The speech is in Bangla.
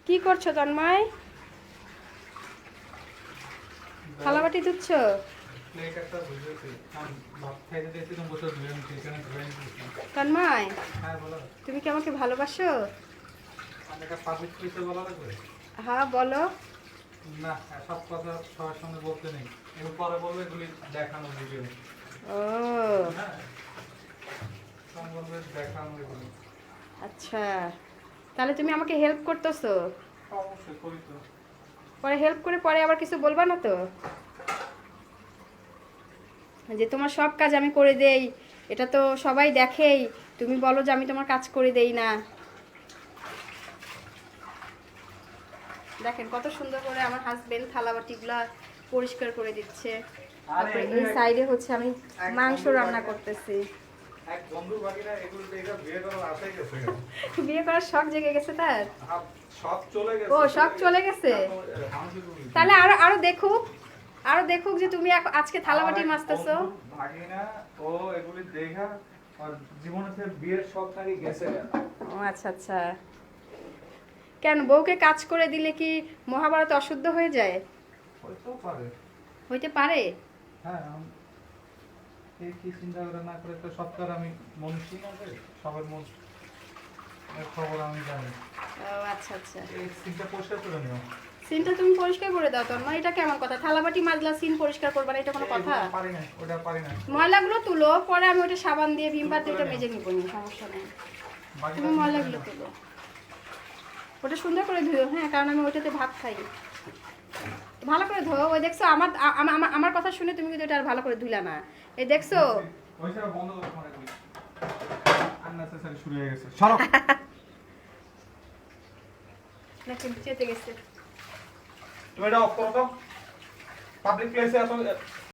কি করছো তন্ময়? থালাবাটি ধুচ্ছো? তন্ময়, তুমি কি আমাকে ভালোবাসো? হ্যাঁ বলো। না, সব কথা সবার সঙ্গে বলতে নেই, এগুলো পরে বলবে, এগুলি দেখানো ভিডিও। ও দেখানো এগুলি। আচ্ছা, তাহলে তুমি আমাকে হেল্প করতেছো? অবশ্যই করি তো। পরে হেল্প করে পরে আবার কিছু বলবা না তো, যে তোমার সব কাজ আমি করে দেই? এটা তো সবাই দেখেই, তুমি বলো যে আমি তোমার কাজ করে দেই না। দেখেন কত সুন্দর করে আমার হাজবেন্ড থালাবাটিগুলা পরিষ্কার করে দিচ্ছে। তারপরে এই সাইডে হচ্ছে আমি মাংস রান্না করতেছি। এক বন্ধু বাকিরা এগুলো দেখে বিয়ে করার আশাই গেছে। বিয়ে করার শখ জেগে গেছে তার? সব চলে গেছে। ও শখ চলে গেছে। তাহলে আরো আরো দেখুক, আরো দেখুক যে তুমি আজকে থালাবাটি মাজতেছো। ভাগিনা ও এগুলি দেখা আর জীবনে ফের বিয়ের শখ নাকি গেছে। ও আচ্ছা আচ্ছা। কেন, বউকে কাজ করে দিলে কি মহাভারত অশুদ্ধ হয়ে যায়? হইতেও পারে। হইতে পারে। হ্যাঁ, এই কি চিন্তা করে না করে তো সবটার আমি মনছি না যে সবার মন খবর আমি জানি। ও আচ্ছা আচ্ছা। এই সিনটা পরিষ্কার করে নিও। সিনটা তুমি পরিষ্কার করে দাও তন্ময়, এটা কেমন কথা? থালাবাটি মাজলা সিন পরিষ্কার করবা না, এটা কোনো কথা? পারি না, ওটা পারি না। ময়লাগুলো তুলো, পরে আমি ওটা সাবান দিয়ে ভিমবার দিয়ে ওটা মেজে নিব, সমস্যা নেই। তুমি ময়লাগুলো তুলো, ওটা সুন্দর করে ধুও। হ্যাঁ, কারণ আমি ওইটাতে ভাত খাই। ভালো করে ধো। ওই দেখছো আমার আমার কথা শুনে তুমি কিন্তু এটা আর ভালো করে ধুইলা না। এই দেখছো? ওইটা বন্ধ করো, মানে কই আননেসেসারি শুরু হয়ে গেছে। সরো। না কিন্তু চেতে গেছে। তুমি এটা অফ করো তো। পাবলিক প্লেসে আসলে